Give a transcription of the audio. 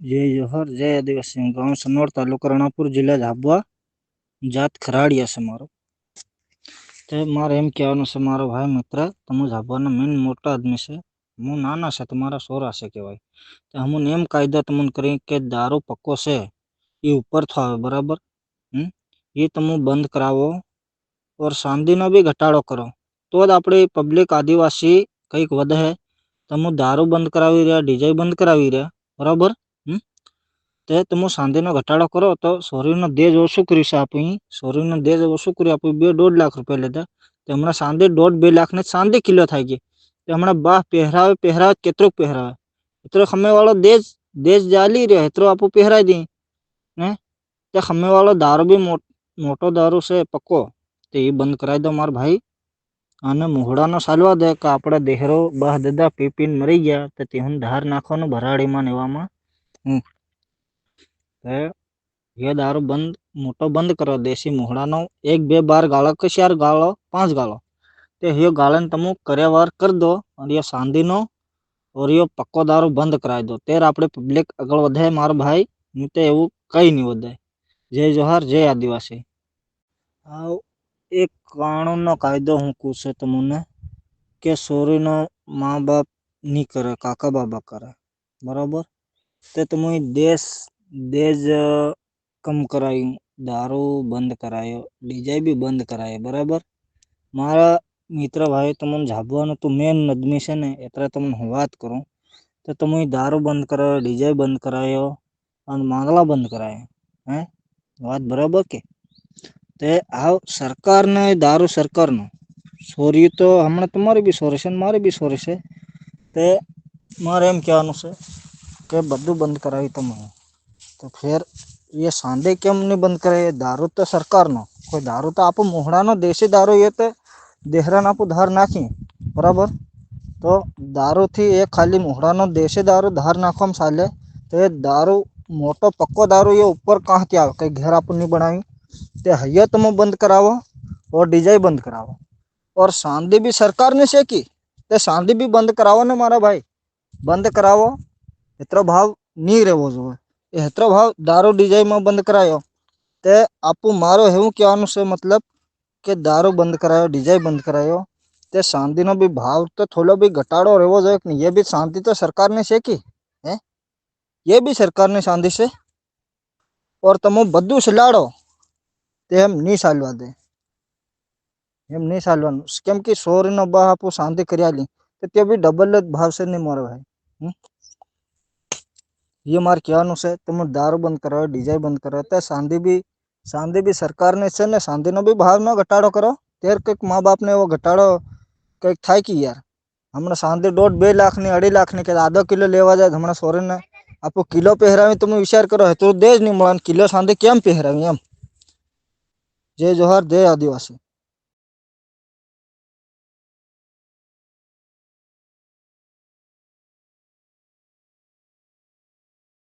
जय जोहर जय आदिवासी गांव सनोर तालुका राणापुर जिला झाबुआ जात खराड़िया से मारो ते मारे एम कहवानुं छे मारो भाई मित्र तमे झाबुआना मेन मोटा आदमी छे हूँ नाना छे तुम्हारा सोरा छे कहवाय तो हम एम कायदा तमने करी के दारू पक्को छे ये ऊपर थो आवे बराबर। ये तमु बंद करावो और सांदीनो भी घटाड़ो करो तो ज आपणी पब्लिक आदिवासी कईक वधे। तमु दारू बंद करावी रह्या डीजे बंद करावी रह्या बराबर। ते तमु सांदीनो घटाड़ो करो तो शरीरनो देज ओछुं करी छे आपणी शरीरनो देज ओछुं करी आपणी 2-1.5 लाख रुपया लीधा ते हमणां सांदी 1.5-2 लाख ने सांदी किलो थाई गई ते हमणां बाह पहेरावे केतरुं पहेरावे एतरो खमेवाळो देज जाली रह्यो एतरो आपू पहेराई दी हैं ते खमेवाळो दारू भी मोटो दारू छे पक्को ते ई बंद कराई दो मार भाई। आने मोहड़ानो सालवा दे के आपणे देहरो बाह ददा पी पीने मरी गया ते तेहुं धार नाखवानुं भराड़ीमां ने एवामां। ये दारू बंद मोटो बंद करो देसी मोहड़ानो 1-2 बार गाळो के 4 गाळो 5 गाळो ते यो गाळन तमु कर्यावार कर दो और ये सांदीनो और यो पक्को दारू बंद कराई दो तेर आपणी पब्लिक आगळ वधे मार भाई नी ते एवुं कई नहीं वधे। जय जोहार जय आदिवासी। आव एक कानूननो कायदो हूँ पूछे तमने के सोरीनो माँ बाप नी करे काका बाबा करे बराबर ते तमुई देज कम कराई दारू बंद करायो डीजे भी बंद करायो बराबर। मारा मित्र भाई तमने झाबुआनो तो मेन आदमी छे ने एतरे तमने हूँ वात करूं तो तमुई दारू बंद करायो डीजे बंद करायो अने मांगला बंद करायो हैं वात बराबर के ते आव सरकार ने दारू सरकार नो सोरी तो हमणे तुम्हारी भी सोरी छे मारी भी सोरी छे ते मारे एम कहेवानुं छे के बधुं बंद करावी तमे तो फिर ये सांदे केम नहीं बंद करे दारू तो सरकार नो कोई दारू तो आपो मोहड़ानो देसी दारू ये तो देहरान आपू धार नाखी बराबर तो दारू थी एक खाली मोहड़ानो देसी दारू धार नाखवामां चाले तो ये दारू मोटो पक्को दारू ये ऊपर कहाँथी आवे कई घेर आपू नहीं बनावी ते हइया तमे बंद करावो और डीजे बंद करावो और सांदी भी सरकार ने शेकी ते सांदी भी बंद करावो ने मारा भाई बंद करावो एतरो भाव नहीं रहेवो जोईए एतरो भाव दारू डीजे में बंद करायो ते आपू मारो हेवुं कहेवानुं छे मतलब के दारू बंद करायो डीजे बंद करायो ते सांदीनो भी भाव तो थोड़ो भी घटाड़ो रहेवो जोईए कि ये भी सांदी तो सरकार ने शेकी है ये भी सरकार ने सांदी से और तमो बधुं सलाड़ो ते एम नहीं चालवा दे एम नहीं चालवानुं केम के सोरीनो बाह आपू सांदी कर्याली ते भी डबल ज भाव से नहीं मारे भाई। ये मार कहेवानुं छे तमे दारू बंद करायो डीजे बंद करायो ते सांदी भी सरकार ने छे ने सांदीनो भी भाव न घटाड़ो करो तेर कईक माँ बाप ने एवो घटाड़ो कईक थाय की यार हमणे सांदी 1.5-2 लाख नी 2.5 लाख नी के आधो किलो लेवा जाए हमणे सोरी ने आपू किलो पहेरावी तमे विचार करो हेतुं देज नहीं मळे किलो सांदी केम पहेरावी एम। जय जोहार जय आदिवासी।